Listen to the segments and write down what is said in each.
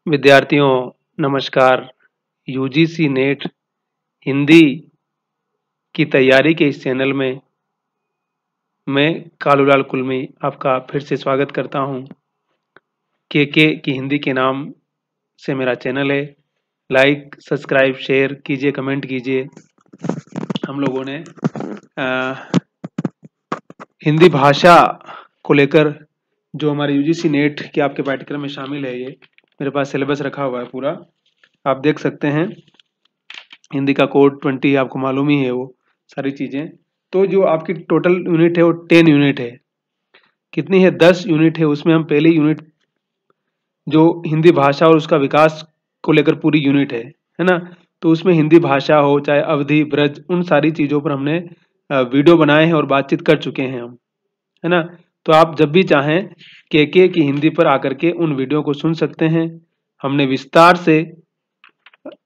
विद्यार्थियों नमस्कार। UGC net Hindi की तैयारी के इस चैनल में मैं कालूलाल कुलमी आपका फिर से स्वागत करता हूं। के की हिंदी के नाम से मेरा चैनल है। लाइक सब्सक्राइब शेयर कीजिए, कमेंट कीजिए। हम लोगों ने हिंदी भाषा को लेकर जो हमारे यूजीसी नेट के आपके पाठ्यक्रम में शामिल है, ये मेरे पास सिलेबस रखा हुआ है पूरा, आप देख सकते हैं। हिंदी का कोड 20 आपको मालूम ही है, वो सारी चीजें। तो जो आपकी टोटल यूनिट है वो 10 यूनिट है। कितनी है? 10 यूनिट है। उसमें हम पहली यूनिट जो हिंदी भाषा और उसका विकास को लेकर पूरी यूनिट है ना। तो उसमें हिंदी भाषा हो चाहे अवधि ब्रज, उन सारी चीजों पर हमने वीडियो बनाए हैं और बातचीत कर चुके हैं हम, है ना। तो आप जब भी चाहें के की हिंदी पर आकर के उन वीडियो को सुन सकते हैं। हमने विस्तार से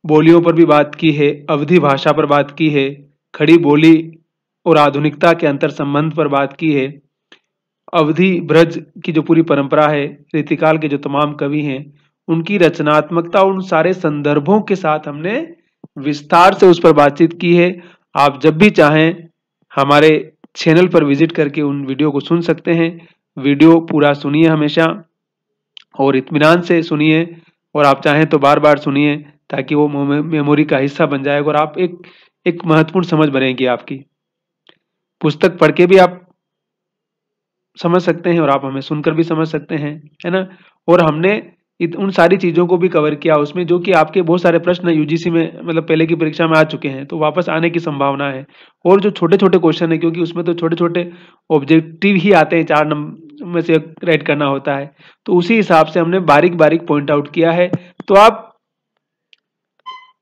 बोलियों पर भी बात की है, अवधि भाषा पर बात की है, खड़ी बोली और आधुनिकता के अंतर संबंध पर बात की है, अवधि ब्रज की जो पूरी परंपरा है, रीतिकाल के जो तमाम कवि हैं उनकी रचनात्मकता, उन सारे संदर्भों के साथ हमने विस्तार से उस पर बातचीत की है। आप जब भी चाहें हमारे चैनल पर विजिट करके उन वीडियो को सुन सकते हैं। वीडियो पूरा सुनिए हमेशा और इत्मीनान से सुनिए, और आप चाहें तो बार बार सुनिए ताकि वो मेमोरी का हिस्सा बन जाएगा और आप एक महत्वपूर्ण समझ बनेगी आपकी। पुस्तक पढ़ के भी आप समझ सकते हैं और आप हमें सुनकर भी समझ सकते हैं, है ना। और हमने उन सारी चीजों को भी कवर किया उसमें, जो कि आपके बहुत सारे प्रश्न यूजीसी में मतलब पहले की परीक्षा में आ चुके हैं, तो वापस आने की संभावना है। और जो छोटे छोटे क्वेश्चन है, क्योंकि उसमें तो छोटे छोटे ऑब्जेक्टिव ही आते हैं, 4 नंबर में से राइट करना होता है, तो उसी हिसाब से हमने बारीक बारीक पॉइंट आउट किया है। तो आप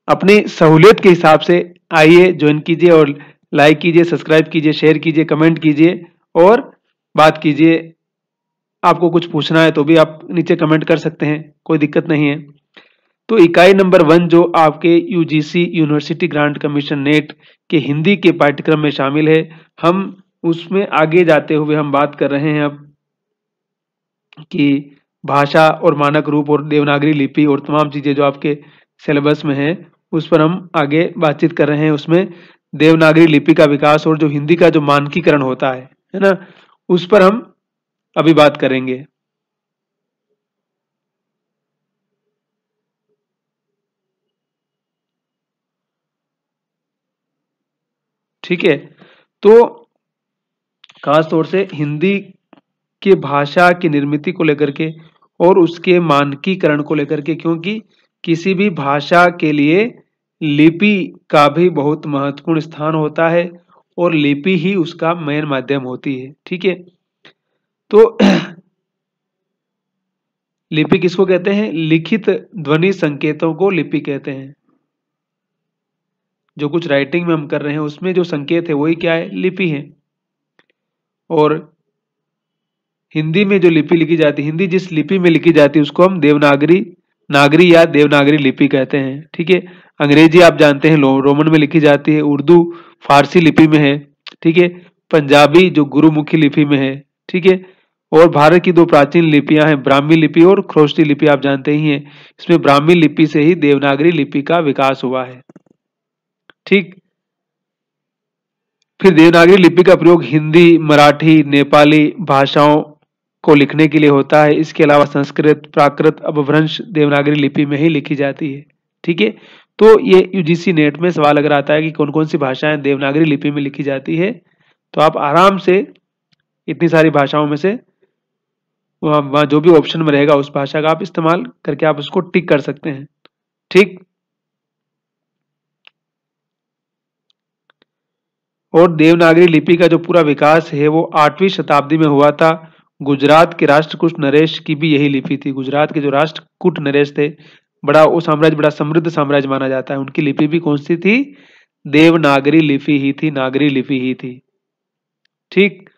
अपनी सहूलियत के हिसाब से आइए, ज्वाइन कीजिए और लाइक कीजिए, सब्सक्राइब कीजिए, शेयर कीजिए, कमेंट कीजिए और बात कीजिए। आपको कुछ पूछना है तो भी आप नीचे कमेंट कर सकते हैं, कोई दिक्कत नहीं है। तो इकाई नंबर 1 जो आपके UGC university grant commission net के हिंदी के पाठ्यक्रम में शामिल है, हम उसमें आगे जाते हुए हम बात कर रहे हैं अब कि भाषा और मानक रूप और देवनागरी लिपि और तमाम चीजें जो आपके सिलेबस में है, उस पर हम आगे बातचीत कर रहे हैं। उसमें देवनागरी लिपि का विकास और जो हिंदी का जो मानकीकरण होता है ना, उस पर हम अभी बात करेंगे। ठीक है। तो खास तौर से हिंदी के भाषा की निर्मित को लेकर के और उसके मानकीकरण को लेकर के, क्योंकि किसी भी भाषा के लिए लिपि का भी बहुत महत्वपूर्ण स्थान होता है और लिपि ही उसका मेन माध्यम होती है। ठीक है। तो लिपि किसको कहते हैं? लिखित ध्वनि संकेतों को लिपि कहते हैं। जो कुछ राइटिंग में हम कर रहे हैं उसमें जो संकेत है वही क्या है? लिपि है। और हिंदी में जो लिपि लिखी जाती है, हिंदी जिस लिपि में लिखी जाती है उसको हम देवनागरी नागरी या देवनागरी लिपि कहते हैं। ठीक है। अंग्रेजी आप जानते हैं रोमन में लिखी जाती है, उर्दू फारसी लिपि में है। ठीक है। पंजाबी जो गुरुमुखी लिपि में है। ठीक है। और भारत की 2 प्राचीन लिपियां हैं, ब्राह्मी लिपि और खरोष्टी लिपि, आप जानते ही हैं। इसमें ब्राह्मी लिपि से ही देवनागरी लिपि का विकास हुआ है। ठीक। फिर देवनागरी लिपि का प्रयोग हिंदी, मराठी, नेपाली भाषाओं को लिखने के लिए होता है। इसके अलावा संस्कृत, प्राकृत, अपभ्रंश देवनागरी लिपि में ही लिखी जाती है। ठीक है। तो ये यूजीसी नेट में सवाल अगर आता है कि कौन कौन सी भाषाएं देवनागरी लिपि में लिखी जाती है, तो आप आराम से इतनी सारी भाषाओं में से वहां जो भी ऑप्शन में रहेगा उस भाषा का आप इस्तेमाल करके आप उसको टिक कर सकते हैं। ठीक। और देवनागरी लिपि का जो पूरा विकास है वो 8वीं शताब्दी में हुआ था। गुजरात के राष्ट्रकूट नरेश की भी यही लिपि थी। गुजरात के जो राष्ट्रकूट नरेश थे, बड़ा वो साम्राज्य बड़ा समृद्ध साम्राज्य माना जाता है, उनकी लिपि भी कौन सी थी? देवनागरी लिपि ही थी, नागरी लिपि ही थी। ठीक।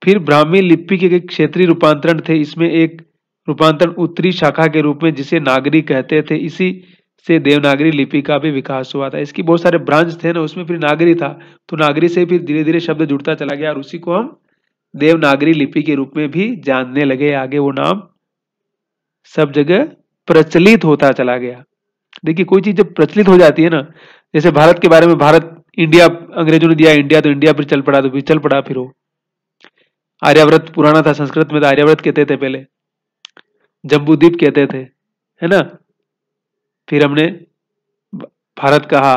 फिर ब्राह्मी लिपि के क्षेत्रीय रूपांतरण थे। इसमें एक रूपांतरण उत्तरी शाखा के रूप में जिसे नागरी कहते थे, इसी से देवनागरी लिपि का भी विकास हुआ था। इसकी बहुत सारे ब्रांच थे ना, उसमें फिर नागरी था, तो नागरी से फिर धीरे धीरे शब्द जुड़ता चला गया और उसी को हम देवनागरी लिपि के रूप में भी जानने लगे। आगे वो नाम सब जगह प्रचलित होता चला गया। देखिए कोई चीज जब प्रचलित हो जाती है ना, जैसे भारत के बारे में, भारत इंडिया अंग्रेजों ने दिया इंडिया, तो इंडिया फिर चल पड़ा, तो फिर चल पड़ा। फिर वो आर्यावर्त पुराना था, संस्कृत में तो आर्यावर्त कहते थे पहले, जम्बूद्वीप कहते थे, है ना। फिर हमने भारत कहा।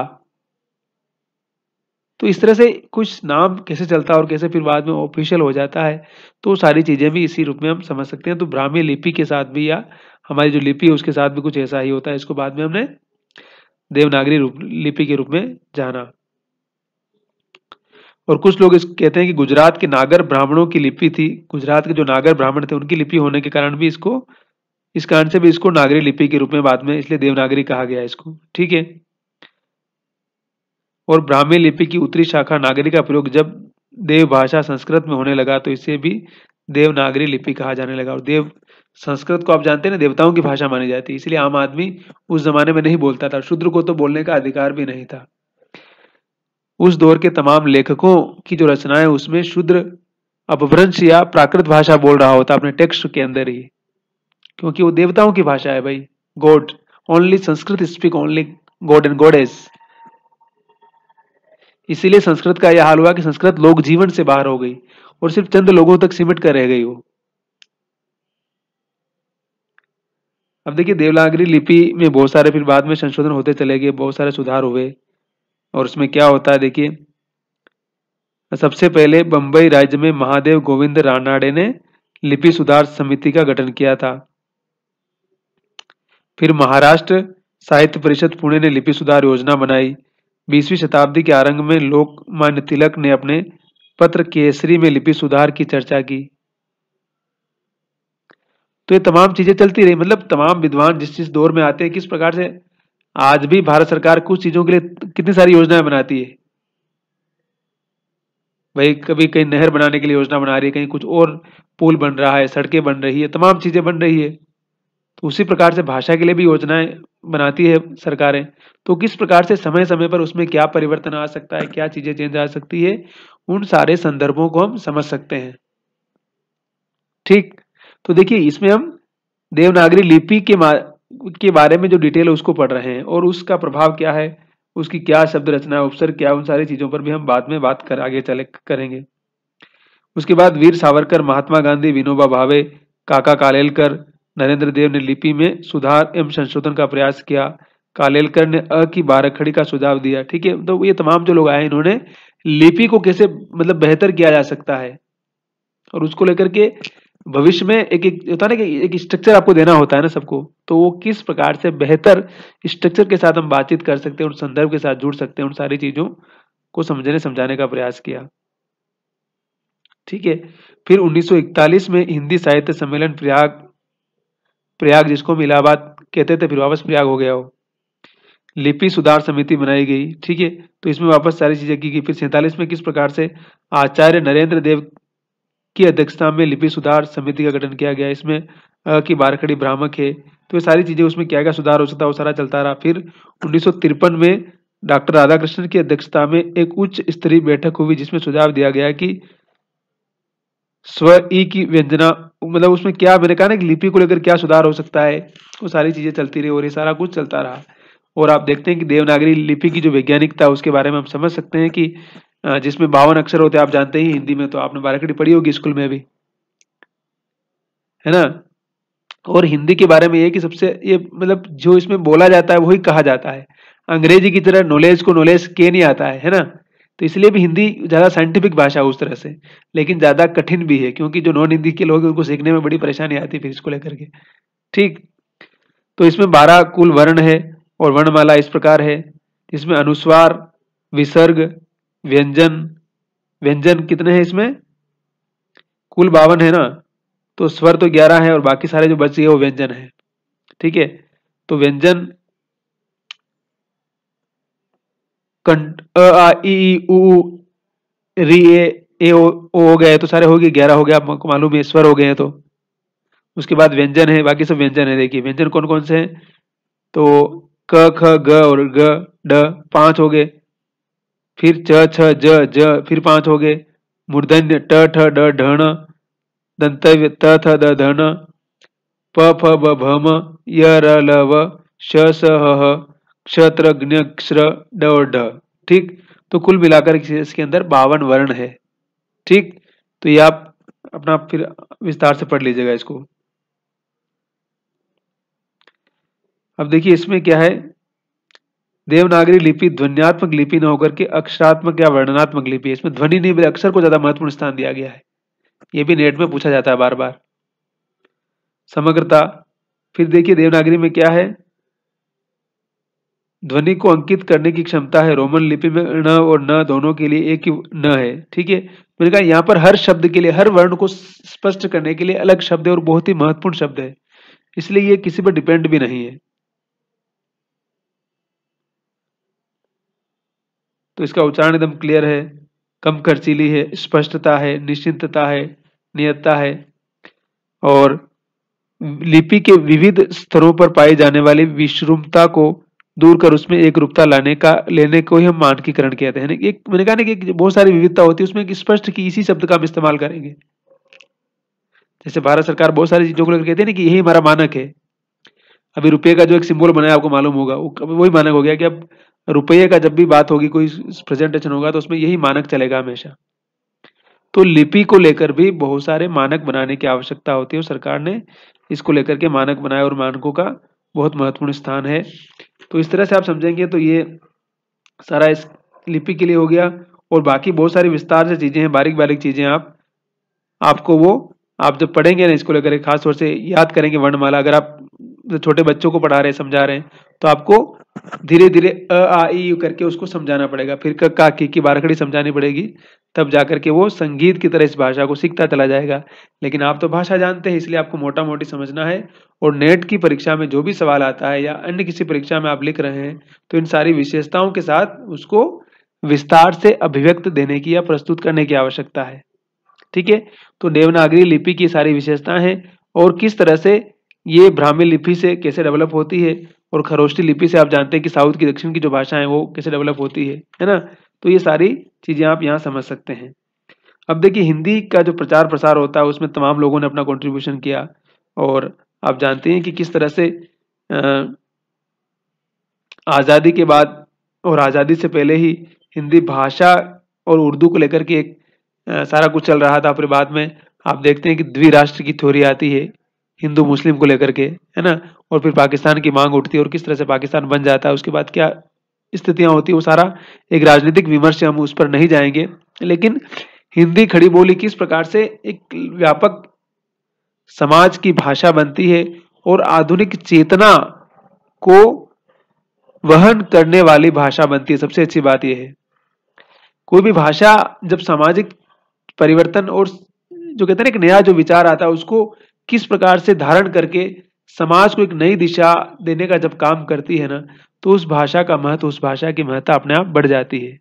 तो इस तरह से कुछ नाम कैसे चलता है और कैसे फिर बाद में ऑफिशियल हो जाता है, तो सारी चीजें भी इसी रूप में हम समझ सकते हैं। तो ब्राह्मी लिपि के साथ भी, या हमारी जो लिपि है उसके साथ भी कुछ ऐसा ही होता है। इसको बाद में हमने देवनागरी लिपि के रूप में जाना। और कुछ लोग इस कहते हैं कि गुजरात के नागर ब्राह्मणों की लिपि थी। गुजरात के जो नागर ब्राह्मण थे उनकी लिपि होने के कारण भी इसको, इस कारण से भी इसको नागरी लिपि के रूप में बाद में, इसलिए देवनागरी कहा गया इसको, ठीक है। और ब्राह्मी लिपि की उत्तरी शाखा नागरी का प्रयोग जब देव भाषा संस्कृत में होने लगा, तो इसे भी देवनागरी लिपि कहा जाने लगा। और देव संस्कृत को आप जानते हैं ना, देवताओं की भाषा मानी जाती है, इसलिए आम आदमी उस जमाने में नहीं बोलता था। शूद्र को तो बोलने का अधिकार भी नहीं था। उस दौर के तमाम लेखकों की जो रचनाएं, उसमें शूद्र अपभ्रंश या प्राकृत भाषा बोल रहा होता अपने टेक्स्ट के अंदर ही, क्योंकि वो देवताओं की भाषा है भाई। God only Sanskrit speak only God and goddess. इसीलिए संस्कृत का यह हाल हुआ कि संस्कृत लोक जीवन से बाहर हो गई और सिर्फ चंद लोगों तक सिमट कर रह गई वो। अब देखिए देवनागरी लिपि में बहुत सारे फिर बाद में संशोधन होते चले गए, बहुत सारे सुधार हुए। और उसमें क्या होता है देखिए, सबसे पहले बंबई राज्य में महादेव गोविंद रानाडे ने लिपि सुधार समिति का गठन किया था। फिर महाराष्ट्र साहित्य परिषद पुणे ने लिपि सुधार योजना बनाई। 20वीं शताब्दी के आरंभ में लोकमान्य तिलक ने अपने पत्र केसरी में लिपि सुधार की चर्चा की। तो ये तमाम चीजें चलती रही, मतलब तमाम विद्वान जिस जिस दौर में आते हैं, किस प्रकार से आज भी भारत सरकार कुछ चीजों के लिए कितनी सारी योजनाएं बनाती है भाई। कभी कहीं नहर बनाने के लिए योजना बना रही है, कहीं कुछ और पुल बन रहा है, सड़कें बन रही है, तमाम चीजें बन रही है। तो उसी प्रकार से भाषा के लिए भी योजनाएं बनाती है सरकारें। तो किस प्रकार से समय समय पर उसमें क्या परिवर्तन आ सकता है, क्या चीजें चेंज आ सकती है, उन सारे संदर्भों को हम समझ सकते हैं, ठीक। तो देखिए इसमें हम देवनागरी लिपि के बारे में जो डिटेल है उसको पढ़ रहे हैं, और उसका प्रभाव क्या है, उसकी क्या शब्द रचना, उपसर्ग क्या, उन सारी चीजों पर भी हम बाद में बात कर आगे चले करेंगे। उसके बाद वीर सावरकर, महात्मा गांधी, विनोबा भावे, काका कालेलकर, नरेंद्र देव ने लिपि में सुधार एवं संशोधन का प्रयास किया। कालेलकर ने अ की बारखड़ी का सुझाव दिया, ठीक है। तो ये तमाम जो लोग आए, इन्होंने लिपि को कैसे मतलब बेहतर किया जा सकता है, और उसको लेकर के भविष्य में एक एक होता है ना कि एक स्ट्रक्चर आपको देना होता है ना सबको, तो वो किस प्रकार से बेहतर स्ट्रक्चर के साथ हम बातचीत कर सकते हैं, उन संदर्भ के साथ जुड़ सकते हैं, उन सारी चीजों को समझने समझाने का प्रयास किया, ठीक है। फिर 1941 में हिंदी साहित्य सम्मेलन प्रयाग प्रयाग जिसको हम इलाहाबाद कहते थे, फिर वापस प्रयाग हो गया वो। लिपि सुधार समिति बनाई गई, ठीक है। तो इसमें वापस सारी चीजें की गई। फिर 47 में किस प्रकार से आचार्य नरेंद्र देव की अध्यक्षता में लिपि सुधार समिति का गठन किया गया। इसमें की बारखड़ी भ्रामक है, तो ये सारी चीजें उसमें क्या क्या सुधार हो सकता है वो सारा चलता रहा। फिर 1953 में डॉक्टर राधाकृष्णन की अध्यक्षता में एक उच्च स्तरीय बैठक हुई, जिसमें सुझाव दिया गया कि स्व ई की व्यंजना, मतलब उसमें क्या मैंने कहा ना कि लिपि को लेकर क्या सुधार हो सकता है, वो सारी चीजें चलती रही और ये सारा कुछ चलता रहा। और आप देखते हैं कि देवनागरी लिपि की जो वैज्ञानिकता, उसके बारे में हम समझ सकते हैं कि जिसमें 52 अक्षर होते हैं, आप जानते ही हिंदी में, तो आपने बारहकड़ी पढ़ी होगी स्कूल में भी, है ना। और हिंदी के बारे में ये कि सबसे ये मतलब जो इसमें बोला जाता है वही कहा जाता है। अंग्रेजी की तरह नॉलेज को नॉलेज के नहीं आता है ना। तो इसलिए भी हिंदी ज्यादा साइंटिफिक भाषा है उस तरह से, लेकिन ज्यादा कठिन भी है, क्योंकि जो नॉन हिंदी के लोग हैं उनको सीखने में बड़ी परेशानी आती है फिर इसको लेकर के, ठीक। तो इसमें 12 कुल वर्ण है, और वर्णमाला इस प्रकार है, इसमें अनुस्वार, विसर्ग, व्यंजन, व्यंजन कितने हैं इसमें, कुल 52 है ना। तो स्वर तो 11 है, और बाकी सारे जो बचे हैं वो व्यंजन है, ठीक है। तो व्यंजन अ आ इ उ री ए ओ हो गए, तो सारे हो गए, 11 हो गए, आपको मालूम है, स्वर हो गए हैं। तो उसके बाद व्यंजन है, बाकी सब व्यंजन है। देखिए व्यंजन कौन कौन से हैं, तो क ख ग और ग ड 5 हो गए। फिर च छ ज ज फिर 5 हो गए। मूर्धन्य ट ठ ड ढण, दंतव्य त थ द धन, प फ ब भ म, य र ल व, श स ह ह, क्षत्र ज्ञ श्र ड और ढ। ठीक, तो कुल मिलाकर इसके अंदर 52 वर्ण है। ठीक, तो ये आप अपना फिर विस्तार से पढ़ लीजिएगा इसको। अब देखिए इसमें क्या है, देवनागरी लिपि ध्वन्यात्मक लिपि न होकर के अक्षरात्मक या वर्णनात्मक लिपि है। इसमें ध्वनि नहीं बल्कि अक्षर को ज्यादा महत्वपूर्ण स्थान दिया गया है। ये भी नेट में पूछा जाता है बार बार। समग्रता, फिर देखिए देवनागरी में क्या है, ध्वनि को अंकित करने की क्षमता है। रोमन लिपि में ण और न दोनों के लिए एक ही न है। ठीक है, मैंने कहा यहाँ पर हर शब्द के लिए, हर वर्ण को स्पष्ट करने के लिए अलग शब्द है और बहुत ही महत्वपूर्ण शब्द है, इसलिए ये किसी पर डिपेंड भी नहीं है। तो इसका उच्चारण एकदम क्लियर है, कम खर्चीली है, स्पष्टता है, निश्चितता है, नियतता है, और लिपि के विविध स्तरों पर पाई जाने वाली विषुमता को दूर कर उसमें एक रूपता लेने को ही हम मानकीकरण कहते हैं। एक मैंने कहा ना कि बहुत सारी विविधता होती है, उसमें एक स्पष्ट की इसी शब्द का हम इस्तेमाल करेंगे। जैसे भारत सरकार बहुत सारी चीजों को लेकर कहते हैं ना कि यही हमारा मानक है। अभी रुपये का जो एक सिंबल बनाया आपको मालूम होगा, वही मानक हो गया कि अब रुपये का जब भी बात होगी, कोई प्रेजेंटेशन होगा, तो उसमें यही मानक चलेगा हमेशा। तो लिपि को लेकर भी बहुत सारे मानक बनाने की आवश्यकता होती है और सरकार ने इसको लेकर के मानक बनाए और मानकों का बहुत महत्वपूर्ण स्थान है। तो इस तरह से आप समझेंगे तो ये सारा इस लिपि के लिए हो गया। और बाकी बहुत सारी विस्तार से चीजें हैं, बारीक बारीक चीजें आपको वो आप जब पढ़ेंगे ना इसको लेकर खास तौर से याद करेंगे वर्णमाला। अगर आप छोटे बच्चों को पढ़ा रहे हैं, समझा रहे हैं, तो आपको धीरे धीरे अ आ ई यू करके उसको समझाना पड़ेगा, फिर क का की बारकड़ी समझानी पड़ेगी, तब जाकर के वो संगीत की तरह इस भाषा को सीखता चला जाएगा। लेकिन आप तो भाषा जानते हैं, इसलिए आपको मोटा मोटी समझना है। और नेट की परीक्षा में जो भी सवाल आता है या अन्य किसी परीक्षा में आप लिख रहे हैं, तो इन सारी विशेषताओं के साथ उसको विस्तार से अभिव्यक्त देने की या प्रस्तुत करने की आवश्यकता है। ठीक है, तो देवनागरी लिपि की सारी विशेषताएं हैं और किस तरह से ये ब्राह्मी लिपि से कैसे डेवलप होती है, और खरोष्ठी लिपि से आप जानते हैं कि साउथ की दक्षिण की जो भाषा है वो कैसे डेवलप होती है ना। तो ये सारी चीजें आप यहाँ समझ सकते हैं। अब देखिए हिंदी का जो प्रचार प्रसार होता है उसमें तमाम लोगों ने अपना कंट्रीब्यूशन किया, और आप जानते हैं कि किस तरह से आज़ादी के बाद और आज़ादी से पहले ही हिंदी भाषा और उर्दू को लेकर के एक सारा कुछ चल रहा था। फिर बाद में आप देखते हैं कि द्विराष्ट्र की थ्योरी आती है हिंदू मुस्लिम को लेकर के, है ना, और फिर पाकिस्तान की मांग उठती है और किस तरह से पाकिस्तान बन जाता है, उसके बाद क्या स्थितियां होती है, वो सारा एक राजनीतिक विमर्श है, हम उस पर नहीं जाएंगे। लेकिन हिंदी खड़ी बोली किस प्रकार से एक व्यापक समाज की भाषा बनती है और आधुनिक चेतना को वहन करने वाली भाषा बनती है, सबसे अच्छी बात यह है। कोई भी भाषा जब सामाजिक परिवर्तन और जो कहते हैं ना एक नया जो विचार आता है उसको किस प्रकार से धारण करके समाज को एक नई दिशा देने का जब काम करती है ना, तो उस भाषा का महत्व, उस भाषा की महत्ता अपने आप बढ़ जाती है।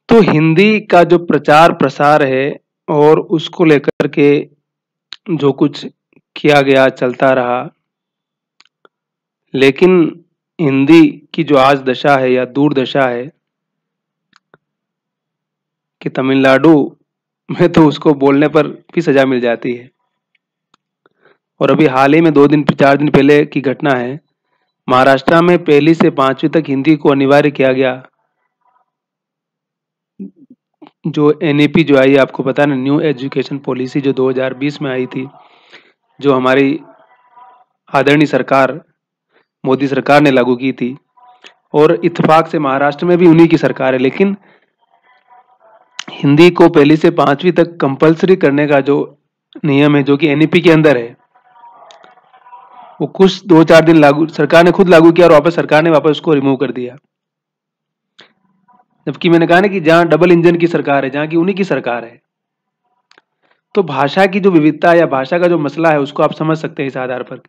तो हिंदी का जो प्रचार प्रसार है और उसको लेकर के जो कुछ किया गया चलता रहा, लेकिन हिंदी की जो आज दशा है या दुर्दशा है कि तमिलनाडु में तो उसको बोलने पर भी सजा मिल जाती है। और अभी हाल ही में 4 दिन पहले की घटना है, महाराष्ट्र में 1ली से 5वीं तक हिंदी को अनिवार्य किया गया। जो एनईपी जो आई, आपको पता है ना, न्यू एजुकेशन पॉलिसी जो 2020 में आई थी, जो हमारी आदरणीय सरकार मोदी सरकार ने लागू की थी, और इत्तेफाक से महाराष्ट्र में भी उन्हीं की सरकार है। लेकिन हिंदी को 1ली से 5वीं तक कंपलसरी करने का जो नियम है, जो कि एनईपी के अंदर है, वो कुछ 2-4 दिन लागू सरकार ने खुद लागू किया और वापस सरकार ने वापस उसको रिमूव कर दिया। जबकि मैंने कहा ना कि जहां डबल इंजन की सरकार है, जहां की उन्हीं की सरकार है, तो भाषा की जो विविधता या भाषा का जो मसला है उसको आप समझ सकते हैं इस आधार पर।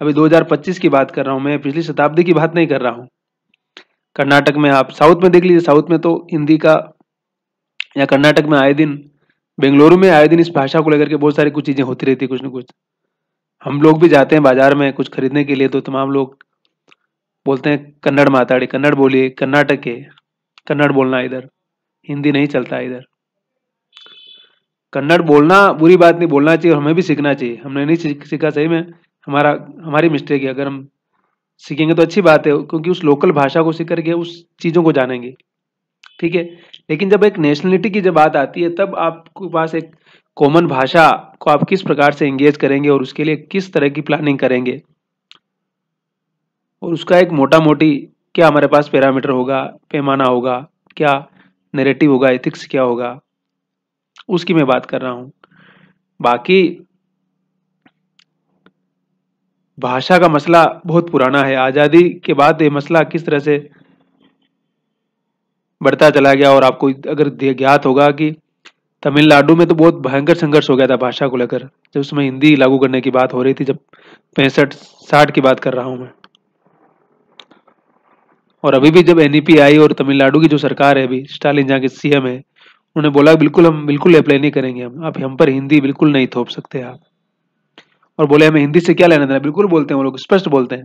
अभी 2025 की बात कर रहा हूं मैं, पिछली शताब्दी की बात नहीं कर रहा हूं। कर्नाटक में आप साउथ में देख लीजिए, साउथ में तो हिंदी का, या कर्नाटक में आए दिन, बेंगलुरु में आए दिन इस भाषा को लेकर के बहुत सारी कुछ चीजें होती रहती है, कुछ ना कुछ। हम लोग भी जाते हैं बाजार में कुछ खरीदने के लिए, तो तमाम लोग बोलते हैं कन्नड़ माताड़ी, कन्नड़ बोलिए, कर्नाटक है। कन्नड़ बोलना इधर, हिंदी नहीं चलता है इधर। कन्नड़ बोलना बुरी बात नहीं, बोलना चाहिए और हमें भी सीखना चाहिए। हमने नहीं सीखा, सही में हमारी मिस्टेक है। अगर हम सीखेंगे तो अच्छी बात है, क्योंकि उस लोकल भाषा को सीख करके उस चीज़ों को जानेंगे, ठीक है। लेकिन जब एक नेशनलिटी की जब बात आती है, तब आपके पास एक कॉमन भाषा को आप किस प्रकार से एंगेज करेंगे और उसके लिए किस तरह की प्लानिंग करेंगे, और उसका एक मोटा मोटी क्या हमारे पास पैरामीटर होगा, पैमाना होगा, क्या नैरेटिव होगा, एथिक्स क्या होगा, उसकी मैं बात कर रहा हूँ। बाकी भाषा का मसला बहुत पुराना है। आज़ादी के बाद ये मसला किस तरह से बढ़ता चला गया, और आपको अगर ज्ञात होगा कि तमिलनाडु में तो बहुत भयंकर संघर्ष हो गया था भाषा को लेकर, जब उसमें हिंदी लागू करने की बात हो रही थी, जब 65-60 की बात कर रहा हूं मैं। और अभी भी जब एनईपी आई और तमिलनाडु की जो सरकार है, अभी स्टालिन जहाँ के सीएम है, उन्होंने बोला बिल्कुल हम बिल्कुल अप्लाई नहीं करेंगे, हम पर हिंदी बिल्कुल नहीं थोप सकते आप। और बोले हमें हिंदी से क्या लेना देना, बिल्कुल बोलते हैं वो लोग, स्पष्ट बोलते हैं,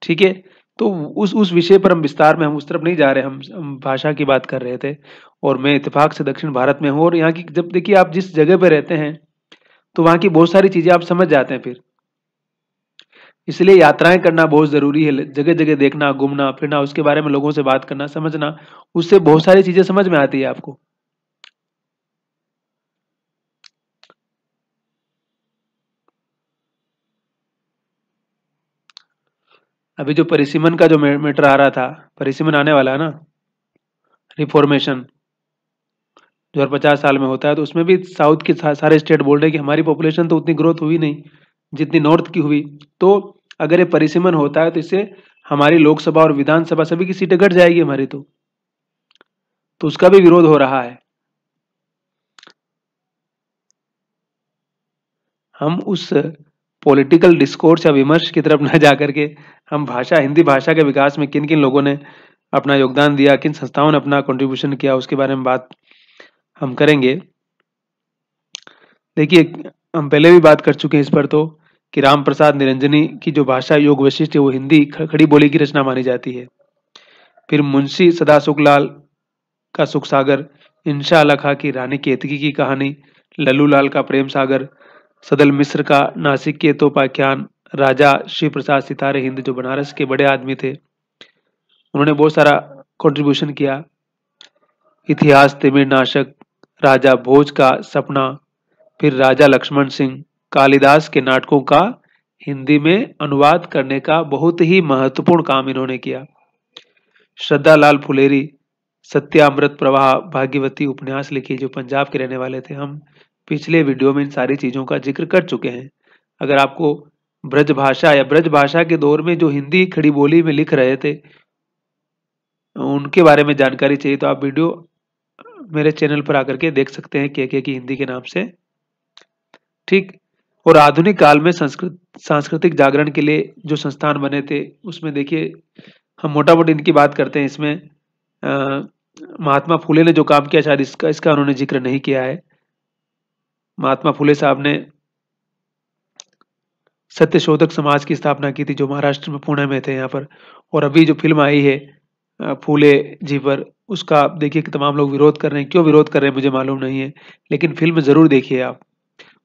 ठीक है। तो उस विषय पर हम विस्तार में, हम उस तरफ नहीं जा रहे, हम भाषा की बात कर रहे थे। और मैं इत्तेफाक से दक्षिण भारत में हूँ, और यहाँ की जब देखिए आप जिस जगह पे रहते हैं तो वहाँ की बहुत सारी चीजें आप समझ जाते हैं फिर। इसलिए यात्राएं करना बहुत जरूरी है, जगह जगह देखना, घूमना फिरना, उसके बारे में लोगों से बात करना, समझना, उससे बहुत सारी चीजें समझ में आती है आपको। अभी जो परिसीमन का जो मैटर आ रहा था, परिसीमन आने वाला है ना, रिफॉर्मेशन 2050 साल में होता है, तो उसमें भी साउथ के सारे स्टेट बोल रहे हैं कि हमारी पॉपुलेशन तो उतनी ग्रोथ हुई नहीं जितनी नॉर्थ की हुई, तो अगर ये परिसीमन होता है तो इससे हमारी लोकसभा और विधानसभा सभी की सीटें घट जाएगी हमारी, तो उसका भी विरोध हो रहा है। हम उस पॉलिटिकल डिस्कोर्स या विमर्श की तरफ न जाकर के, हम भाषा, हिंदी भाषा के विकास में किन किन लोगों ने अपना योगदान दिया, किन संस्थाओं ने अपना कंट्रीब्यूशन किया, उसके बारे में बात हम करेंगे। देखिए, हम पहले भी बात कर चुके हैं इस पर, तो कि राम प्रसाद निरंजनी की जो भाषा योग वशिष्ठ है वो हिंदी खड़ी बोली की रचना मानी जाती है। फिर मुंशी सदासुखलाल का सुख सागर, इंशा अल्लाह खां की रानी केतकी की कहानी, लल्लू लाल का प्रेम सागर, सदल मिश्र का नासिक के तोपाख्यान, राजा शिव प्रसाद सितारे हिंद जो बनारस के बड़े आदमी थे, उन्होंने बहुत सारा कंट्रीब्यूशन किया। इतिहास तिमिर नाशक, राजा भोज का सपना, फिर राजा लक्ष्मण सिंह, कालिदास के नाटकों का हिंदी में अनुवाद करने का बहुत ही महत्वपूर्ण काम इन्होंने किया। श्रद्धा लाल फुलेरी, सत्यामृत प्रवाह, भाग्यवती उपन्यास लिखी, जो पंजाब के रहने वाले थे। हम पिछले वीडियो में इन सारी चीजों का जिक्र कर चुके हैं। अगर आपको ब्रज भाषा या ब्रज भाषा के दौर में जो हिंदी खड़ी बोली में लिख रहे थे उनके बारे में जानकारी चाहिए, तो आप वीडियो मेरे चैनल पर आकर के देख सकते हैं, के की हिंदी के नाम से, ठीक। और आधुनिक काल में सांस्कृतिक जागरण के लिए जो संस्थान बने थे, उसमें देखिए हम मोटा मोटी इनकी बात करते हैं। इसमें महात्मा फुले ने जो काम किया, शायद इसका उन्होंने जिक्र नहीं किया है। महात्मा फुले साहब ने सत्यशोधक समाज की स्थापना की थी, जो महाराष्ट्र में पुणे में थे यहाँ पर। और अभी जो फिल्म आई है फूले जी पर, उसका देखिए कि तमाम लोग विरोध कर रहे हैं। क्यों विरोध कर रहे हैं मुझे मालूम नहीं है, लेकिन फिल्म जरूर देखिए आप।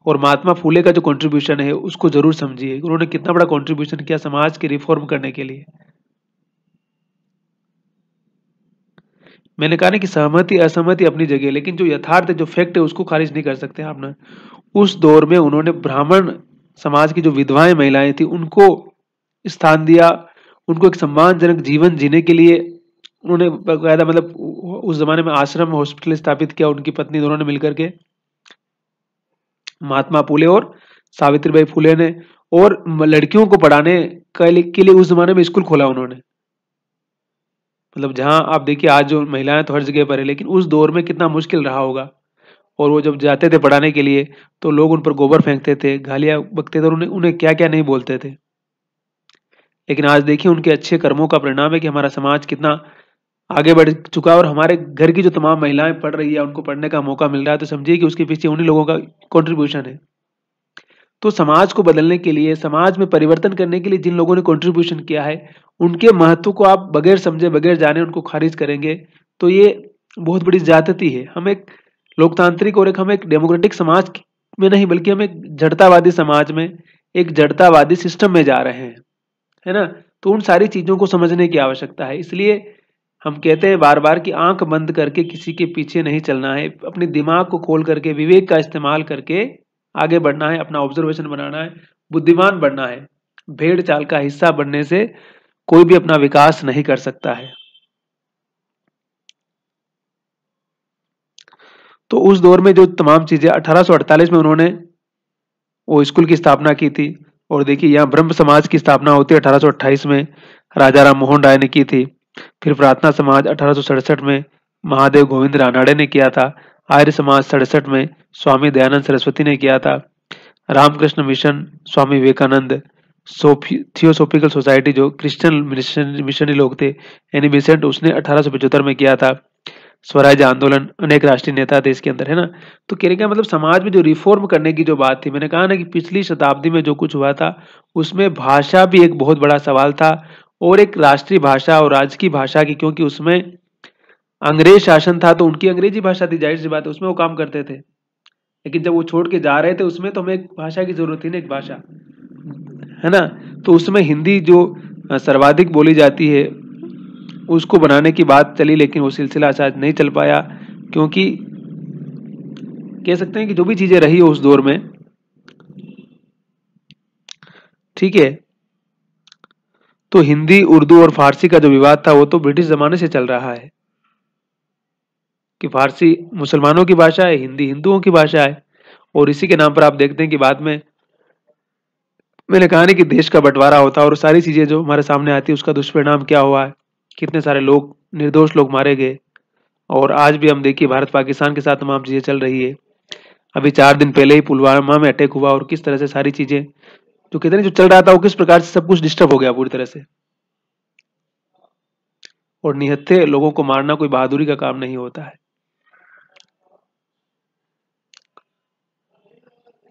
और महात्मा फुले का जो कंट्रीब्यूशन है उसको जरूर समझिए, उन्होंने कितना बड़ा कंट्रीब्यूशन किया समाज के रिफॉर्म करने के लिए। मैंने कहा ना कि सहमति असहमति अपनी जगह, लेकिन जो यथार्थ है, जो फैक्ट है, उसको खारिज नहीं कर सकते आप ना। उस दौर में उन्होंने ब्राह्मण समाज की जो विधवाएं महिलाएं थी उनको स्थान दिया, उनको एक सम्मानजनक जीवन जीने के लिए उन्होंने बकायदा, मतलब उस जमाने में आश्रम हॉस्पिटल स्थापित किया, उनकी पत्नी दोनों ने मिलकर के, महात्मा फुले और सावित्रीबाई फुले ने। और लड़कियों को पढ़ाने के लिए उस जमाने में स्कूल खोला उन्होंने। मतलब जहां आप देखिए आज जो महिलाएं तो हर जगह पर है, लेकिन उस दौर में कितना मुश्किल रहा होगा। और वो जब जाते थे पढ़ाने के लिए तो लोग उन पर गोबर फेंकते थे, गालियां बकते थे, और उन्हें क्या क्या नहीं बोलते थे। लेकिन आज देखिए उनके अच्छे कर्मों का परिणाम है कि हमारा समाज कितना आगे बढ़ चुका है, और हमारे घर की जो तमाम महिलाएं पढ़ रही है, उनको पढ़ने का मौका मिल रहा है, तो समझिए कि उसके पीछे उन्हीं लोगों का कंट्रीब्यूशन है। तो समाज को बदलने के लिए, समाज में परिवर्तन करने के लिए जिन लोगों ने कंट्रीब्यूशन किया है, उनके महत्व को आप बगैर समझे, बगैर जाने उनको खारिज करेंगे, तो ये बहुत बड़ी ज्यादती है। हम एक लोकतांत्रिक और हम एक डेमोक्रेटिक समाज में नहीं, बल्कि हम एक जड़तावादी समाज में, एक जड़तावादी सिस्टम में जा रहे हैं, है ना। तो उन सारी चीजों को समझने की आवश्यकता है। इसलिए हम कहते हैं बार बार कि आंख बंद करके किसी के पीछे नहीं चलना है, अपने दिमाग को खोल करके, विवेक का इस्तेमाल करके आगे बढ़ना है, अपना ऑब्जर्वेशन बनाना है, बुद्धिमान बनना है। भेड़ चाल का हिस्सा बनने से कोई भी अपना विकास नहीं कर सकता है। तो उस दौर में जो तमाम चीजें 1848 में उन्होंने वो स्कूल की स्थापना की थी। और देखिए यहाँ ब्रह्म समाज की स्थापना होती है 1828 में, राजा राम मोहन राय ने की थी। फिर प्रार्थना समाज 1867 में महादेव गोविंद रानाडे ने किया था। आर्य समाज 67 में स्वामी दयानंद सरस्वती ने किया था। Ramakrishna mission Swami Vivekananda. Theosophical society जो क्रिश्चियन मिशनरी लोग थे, एनी बेसेंट, उसने 1875 में किया था। स्वराज आंदोलन, अनेक राष्ट्रीय नेता थे इसके अंदर, है ना। तो कहने का मतलब समाज में जो रिफॉर्म करने की जो बात थी, मैंने कहा ना कि पिछली शताब्दी में जो कुछ हुआ था उसमें भाषा भी एक बहुत बड़ा सवाल था, और एक राष्ट्रीय भाषा और राज्य की भाषा की, क्योंकि उसमें अंग्रेज शासन था तो उनकी अंग्रेजी भाषा थी, जाहिर सी बात है उसमें वो काम करते थे। लेकिन जब वो छोड़ के जा रहे थे उसमें तो हमें एक भाषा की जरूरत थी ना, एक भाषा, है ना। तो उसमें हिंदी जो सर्वाधिक बोली जाती है उसको बनाने की बात चली, लेकिन वो सिलसिला शायद नहीं चल पाया, क्योंकि कह सकते हैं कि जो भी चीजें रही हो उस दौर में, ठीक है, तो हिंदी, उर्दू और फारसी का जो विवाद था वो तो ब्रिटिश जमाने से चल रहा है कि फारसी मुसलमानों की भाषा है, हिंदी हिंदुओं की भाषा है। और इसी के नाम पर आप देखते हैं कि बाद में मैंने कहा नहीं कि देश का बंटवारा होता है और सारी चीजें जो हमारे सामने आती है उसका दुष्परिणाम क्या हुआ है, कितने सारे लोग, निर्दोष लोग मारे गए। और आज भी हम देखिए भारत पाकिस्तान के साथ तमाम चीजें चल रही है। अभी 4 दिन पहले ही पुलवामा में अटैक हुआ, और किस तरह से सारी चीजें जो कहते हैं जो चल रहा था वो किस प्रकार से सब कुछ डिस्टर्ब हो गया पूरी तरह से। और निहत्थे लोगों को मारना कोई बहादुरी का काम नहीं होता है।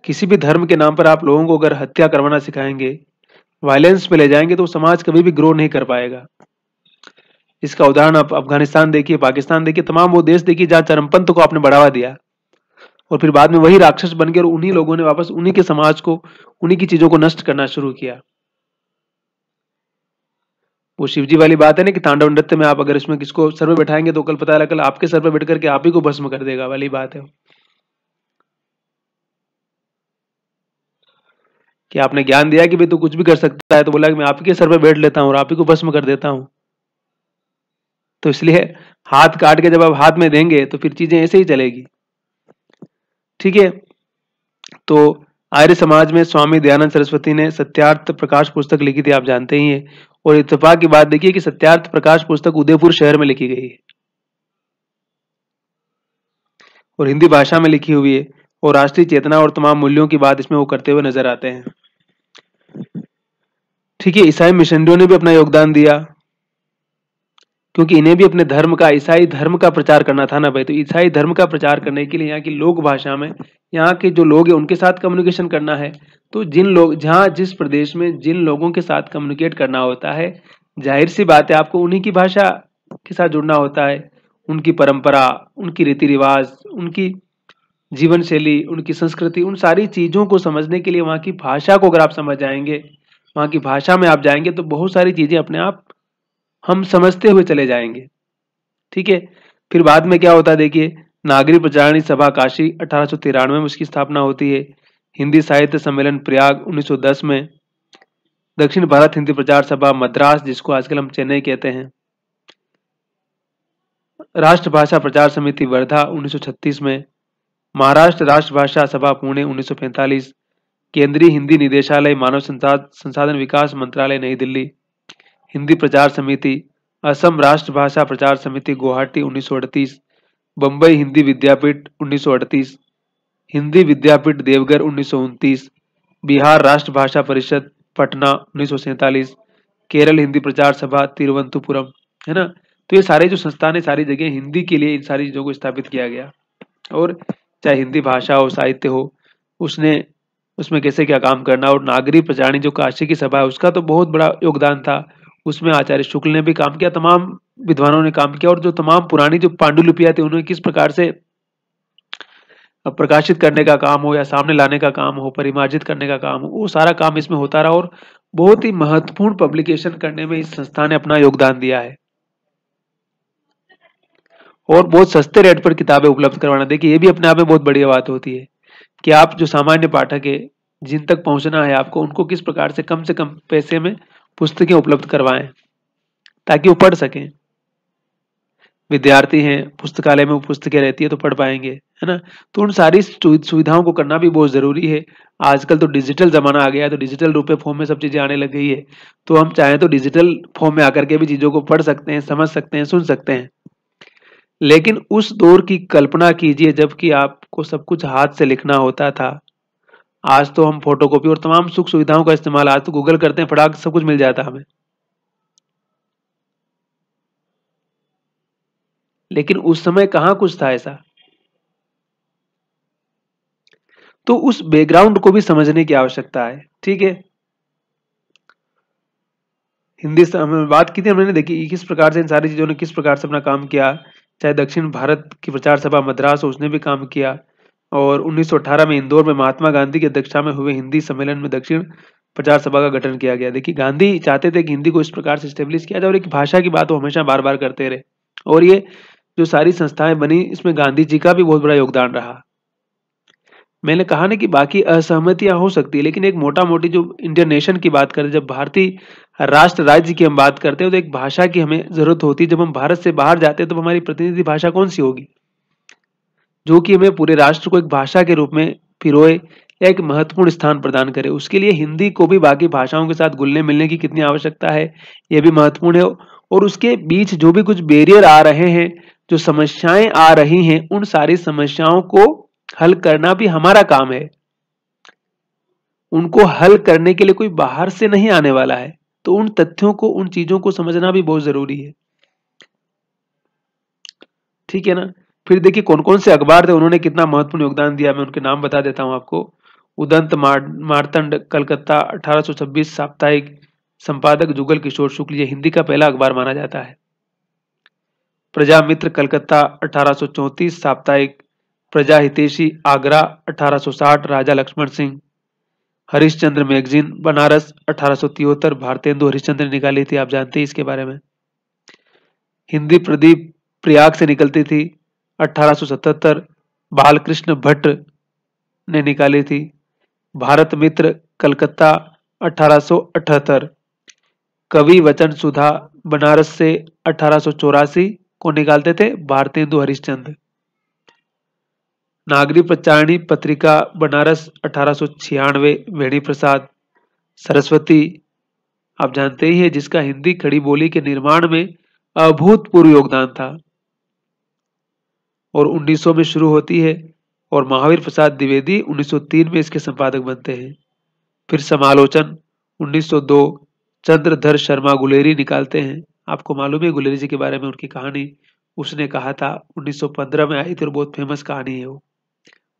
किसी भी धर्म के नाम पर आप लोगों को अगर हत्या करवाना सिखाएंगे, वायलेंस पे ले जाएंगे, तो समाज कभी भी ग्रो नहीं कर पाएगा। इसका उदाहरण आप अफगानिस्तान देखिए, पाकिस्तान देखिए, तमाम वो देश देखिए जहां चरमपंथ को आपने बढ़ावा दिया, और फिर बाद में वही राक्षस बन गए और उन्हीं लोगों ने वापस उन्हीं के समाज को, उन्हीं की चीजों को नष्ट करना शुरू किया। वो शिवजी वाली बात है ना कि तांडव नृत्य में आप अगर इसमें किसको सर पे बैठाएंगे तो कल पता लगा, कल आपके सर पे बैठ करके आप ही को भस्म कर देगा वाली बात है। कि आपने ज्ञान दिया कि भाई तू कुछ भी कर सकता है, तो बोला कि मैं आप ही के सर पे बैठ लेता हूँ और आप ही को भस्म कर देता हूँ। तो इसलिए हाथ काट के जब आप हाथ में देंगे तो फिर चीजें ऐसे ही चलेगी, ठीक है। तो आर्य समाज में स्वामी दयानंद सरस्वती ने सत्यार्थ प्रकाश पुस्तक लिखी थी, आप जानते ही हैं। और इत्तेफाक की बात देखिए कि सत्यार्थ प्रकाश पुस्तक उदयपुर शहर में लिखी गई है और हिंदी भाषा में लिखी हुई है, और राष्ट्रीय चेतना और तमाम मूल्यों की बात इसमें वो करते हुए नजर आते हैं, ठीक है। ईसाई मिशनरियों ने भी अपना योगदान दिया, क्योंकि इन्हें भी अपने धर्म का, ईसाई धर्म का प्रचार करना था ना भाई। तो ईसाई धर्म का प्रचार करने के लिए यहाँ की लोक भाषा में यहाँ के जो लोग हैं उनके साथ कम्युनिकेशन करना है। तो जिन लोग, जहाँ जिस प्रदेश में जिन लोगों के साथ कम्युनिकेट करना होता है, जाहिर सी बात है आपको उन्हीं की भाषा के साथ जुड़ना होता है। उनकी परंपरा, उनकी रीति रिवाज, उनकी जीवन शैली, उनकी संस्कृति, उन सारी चीजों को समझने के लिए वहाँ की भाषा को अगर आप समझ जाएंगे, वहाँ की भाषा में आप जाएंगे, तो बहुत सारी चीजें अपने आप हम समझते हुए चले जाएंगे, ठीक है। फिर बाद में क्या होता है देखिए, नागरिक प्रचारणी सभा काशी 1893 में उसकी स्थापना होती है। हिंदी साहित्य सम्मेलन प्रयाग 1910 में। दक्षिण भारत हिंदी प्रचार सभा मद्रास, जिसको आजकल हम चेन्नई कहते हैं। राष्ट्रभाषा प्रचार समिति वर्धा 1936 में। महाराष्ट्र राष्ट्रभाषा सभा पुणे 1945। केंद्रीय हिंदी निदेशालय मानव संसाधन विकास मंत्रालय नई दिल्ली। हिंदी प्रचार समिति असम राष्ट्रभाषा प्रचार समिति गुवाहाटी 1938। बम्बई हिंदी विद्यापीठ 1938। हिंदी विद्यापीठ देवघर 1929। बिहार राष्ट्रभाषा परिषद पटना 1947। केरल हिंदी प्रचार सभा तिरुवनंतपुरम, है ना। तो ये सारे जो संस्थान है, सारी जगह हिंदी के लिए इन सारी चीजों को स्थापित किया गया। और चाहे हिंदी भाषा हो, साहित्य हो, उसने उसमें कैसे क्या काम करना। और नागरी प्रचारणी जो काशी की सभा है उसका तो बहुत बड़ा योगदान था, उसमें आचार्य शुक्ल ने भी काम किया, तमाम विद्वानों ने काम किया। और जो तमाम पुरानी जो पांडुलिपियां थी उन्हें किस प्रकार से प्रकाशित करने का काम हो या सामने लाने का काम हो, परिमार्जित करने का काम हो, वो सारा काम इसमें होता रहा। और बहुत ही महत्वपूर्ण पब्लिकेशन करने में इस संस्था ने अपना योगदान दिया है। और बहुत सस्ते रेट पर किताबें उपलब्ध करवाना, देखिए ये भी अपने आप में बहुत बढ़िया बात होती है कि आप जो सामान्य पाठक है, जिन तक पहुंचना है आपको, उनको किस प्रकार से कम पैसे में पुस्तकें उपलब्ध करवाएं ताकि वो पढ़ सकें। विद्यार्थी हैं, पुस्तकालय में वो पुस्तकें रहती है तो पढ़ पाएंगे, है ना। तो उन सारी सुविधाओं को करना भी बहुत जरूरी है। आजकल तो डिजिटल जमाना आ गया है, तो डिजिटल रूप में फॉर्म में सब चीजें आने लग गई है, तो हम चाहें तो डिजिटल फॉर्म में आकर के भी चीजों को पढ़ सकते हैं, समझ सकते हैं, सुन सकते हैं। लेकिन उस दौर की कल्पना कीजिए जबकि आपको सब कुछ हाथ से लिखना होता था। आज तो हम फोटोकॉपी और तमाम सुख सुविधाओं का इस्तेमाल, आज तो गूगल करते हैं, फटाक सब कुछ मिल जाता है हमें। लेकिन उस समय कहाँ कुछ था ऐसा। तो उस बैकग्राउंड को भी समझने की आवश्यकता है, ठीक है। हिंदी से हमने बात की थी, हमने देखी किस प्रकार से इन सारी चीजों ने किस प्रकार से अपना काम किया। चाहे दक्षिण भारत की प्रचार सभा मद्रास हो, उसने भी काम किया। और 1918 में इंदौर में महात्मा गांधी की अध्यक्षता में हुए हिंदी सम्मेलन में दक्षिण प्रचार सभा का गठन किया गया। देखिए गांधी चाहते थे कि हिंदी को इस प्रकार से स्टेब्लिश किया जाए, और एक भाषा की बात वो हमेशा बार बार करते रहे। और ये जो सारी संस्थाएं बनी, इसमें गांधी जी का भी बहुत बड़ा योगदान रहा। मैंने कहा ना कि बाकी असहमतियां हो सकती है, लेकिन एक मोटा मोटी जो इंडियन नेशन की बात करें, जब भारतीय राष्ट्र राज्य की हम बात करते हैं, तो एक भाषा की हमें जरूरत होती है। जब हम भारत से बाहर जाते हैं तो हमारी प्रतिनिधि भाषा कौन सी होगी, जो कि हमें पूरे राष्ट्र को एक भाषा के रूप में पिरोए या एक महत्वपूर्ण स्थान प्रदान करे। उसके लिए हिंदी को भी बाकी भाषाओं के साथ घुलने मिलने की कितनी आवश्यकता है, यह भी महत्वपूर्ण है। और उसके बीच जो भी कुछ बैरियर आ रहे हैं, जो समस्याएं आ रही हैं, उन सारी समस्याओं को हल करना भी हमारा काम है। उनको हल करने के लिए कोई बाहर से नहीं आने वाला है, तो उन तथ्यों को, उन चीजों को समझना भी बहुत जरूरी है, ठीक है ना। फिर देखिए कौन कौन से अखबार थे, उन्होंने कितना महत्वपूर्ण योगदान दिया, मैं उनके नाम बता देता हूं आपको। उदंत मार्तंड कलकत्ता 1826 साप्ताहिक, संपादक जुगल किशोर शुक्ल, ये हिंदी का पहला अखबार माना जाता है। प्रजामित्र कलकत्ता 1834 साप्ताहिक, प्रजा हितैषी आगरा 1860 राजा लक्ष्मण सिंह। हरिश्चंद्र मैगजीन बनारस 1873, भारतेंदु हरिश्चंद्र ने निकाली थी, आप जानते हैं इसके बारे में। हिंदी प्रदीप प्रयाग से निकलती थी 1877, बालकृष्ण भट्ट ने निकाली थी। भारत मित्र कलकत्ता 1878, कवि वचन सुधा बनारस से 1884 को निकालते थे भारतेंदु हरिश्चंद्र। नागरी प्रचारणी पत्रिका बनारस 1896, वेणी प्रसाद सरस्वती, आप जानते ही है, जिसका हिंदी खड़ी बोली के निर्माण में अभूतपूर्व योगदान था। और 1900 में शुरू होती है, और महावीर प्रसाद द्विवेदी 1903 में इसके संपादक बनते हैं। फिर समालोचन 1902, चंद्रधर शर्मा गुलेरी निकालते हैं। आपको मालूम है गुलेरी जी के बारे में, उनकी कहानी उसने कहा था 1915 में आई थी, और बहुत फेमस कहानी है वो।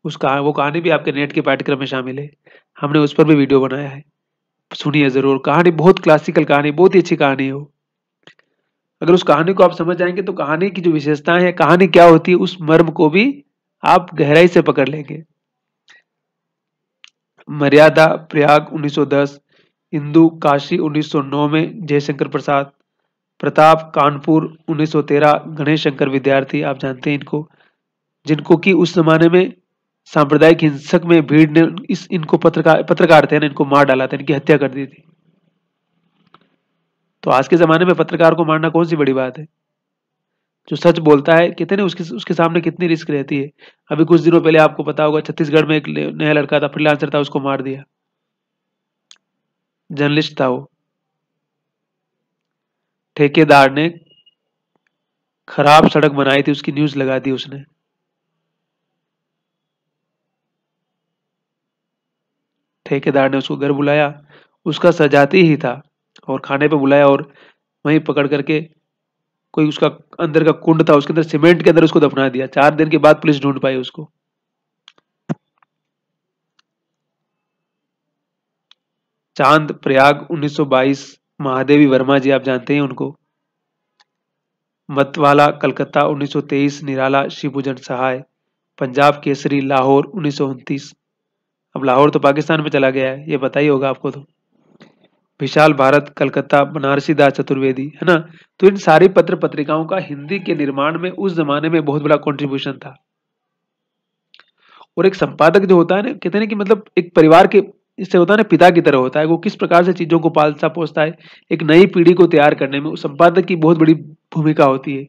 वो कहानी भी आपके नेट के पाठ्यक्रम में शामिल है, हमने उस पर भी वीडियो बनाया है, सुनिए जरूर। कहानी बहुत क्लासिकल कहानी, बहुत ही अच्छी कहानी है वो। अगर उस कहानी को आप समझ जाएंगे तो कहानी की जो विशेषताएं हैं, कहानी क्या होती है, उस मर्म को भी आप गहराई से पकड़ लेंगे। मर्यादा प्रयाग 1910, इंदु काशी 1909 में जयशंकर प्रसाद, प्रताप कानपुर 1913, गणेश शंकर विद्यार्थी, आप जानते हैं इनको, जिनको कि उस जमाने में सांप्रदायिक हिंसक में भीड़ ने इनको पत्रकार थे ना, इनको मार डाला था, इनकी हत्या कर दी थी। तो आज के जमाने में पत्रकार को मारना कौन सी बड़ी बात है। जो सच बोलता है, कहते हैं उसके सामने कितनी रिस्क रहती है। अभी कुछ दिनों पहले आपको पता होगा, छत्तीसगढ़ में एक नया लड़का था, फ्रीलांसर था, उसको मार दिया, जर्नलिस्ट था वो। ठेकेदार ने खराब सड़क बनाई थी, उसकी न्यूज लगा दी उसने। ठेकेदार ने उसको घर बुलाया, उसका सजाती ही था, और खाने पे बुलाया, और वहीं पकड़ करके कोई उसका अंदर का कुंड था, उसके अंदर सीमेंट के अंदर उसको दफना दिया। 4 दिन के बाद पुलिस ढूंढ पाई उसको। चांद प्रयाग 1922, महादेवी वर्मा जी आप जानते हैं उनको। मतवाला कलकत्ता 1923, निराला शिवभूषण सहाय। पंजाब केसरी लाहौर 1929। अब लाहौर तो पाकिस्तान में चला गया है, ये पता ही होगा आपको तो। विशाल भारत कलकत्ता बनारसी दास चतुर्वेदी, है ना। तो इन सारी पत्र पत्रिकाओं का हिंदी के निर्माण में उस जमाने में बहुत बड़ा कंट्रीब्यूशन था। और एक संपादक जो होता है ना, कहते हैं कि मतलब एक परिवार के इससे होता है ना, पिता की तरह होता है। वो किस प्रकार से चीजों को पालता पोसता है, एक नई पीढ़ी को तैयार करने में उस संपादक की बहुत बड़ी भूमिका होती है।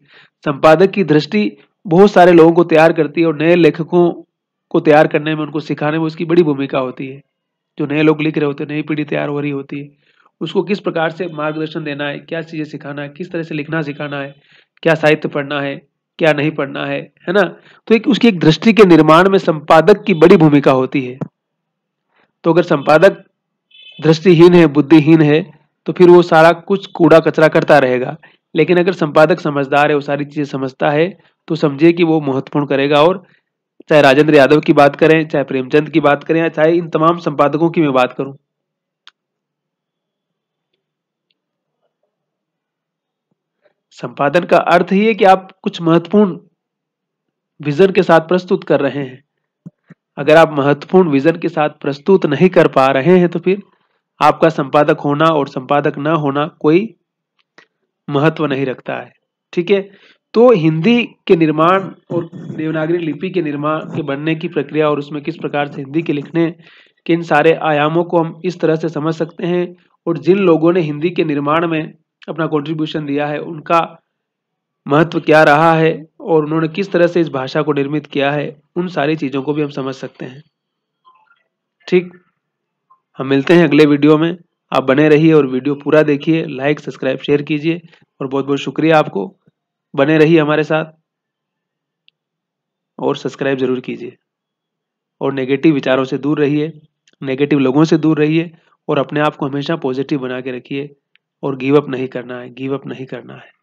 संपादक की दृष्टि बहुत सारे लोगों को तैयार करती है और नए लेखकों को तैयार करने में, उनको सिखाने में उसकी बड़ी भूमिका होती है। जो नए लोग लिख रहे होते हैं, नई पीढ़ी तैयार हो रही होती है, उसको किस प्रकार से मार्गदर्शन देना है, क्या चीजें सिखाना है, किस तरह से लिखना सिखाना है, क्या साहित्य पढ़ना है, क्या नहीं पढ़ना है ना। तो एक उसकी एक दृष्टि के निर्माण में संपादक की बड़ी भूमिका होती है। तो अगर संपादक दृष्टिहीन है, बुद्धिहीन है, तो फिर वो सारा कुछ कूड़ा कचरा करता रहेगा। लेकिन अगर संपादक समझदार है, वो सारी चीजें समझता है, तो समझिए कि वो महत्वपूर्ण करेगा। और चाहे राजेंद्र यादव की बात करें, चाहे प्रेमचंद की बात करें, या चाहे इन तमाम संपादकों की मैं बात करूं, संपादन का अर्थ ही है कि आप कुछ महत्वपूर्ण विजन के साथ प्रस्तुत कर रहे हैं। अगर आप महत्वपूर्ण विजन के साथ प्रस्तुत नहीं कर पा रहे हैं, तो फिर आपका संपादक होना और संपादक न होना कोई महत्व नहीं रखता है। ठीक है। तो हिंदी के निर्माण और देवनागरी लिपि के निर्माण के बनने की प्रक्रिया और उसमें किस प्रकार से हिंदी के लिखने के इन सारे आयामों को हम इस तरह से समझ सकते हैं। और जिन लोगों ने हिंदी के निर्माण में अपना कंट्रीब्यूशन दिया है, उनका महत्व क्या रहा है और उन्होंने किस तरह से इस भाषा को निर्मित किया है, उन सारी चीजों को भी हम समझ सकते हैं। ठीक। हम मिलते हैं अगले वीडियो में। आप बने रहिए और वीडियो पूरा देखिए, लाइक सब्सक्राइब शेयर कीजिए। और बहुत बहुत शुक्रिया आपको। बने रहिए हमारे साथ और सब्सक्राइब जरूर कीजिए। और नेगेटिव विचारों से दूर रहिए, नेगेटिव लोगों से दूर रहिए और अपने आप को हमेशा पॉजिटिव बना के रखिए। और गिव अप नहीं करना है, गिव अप नहीं करना है।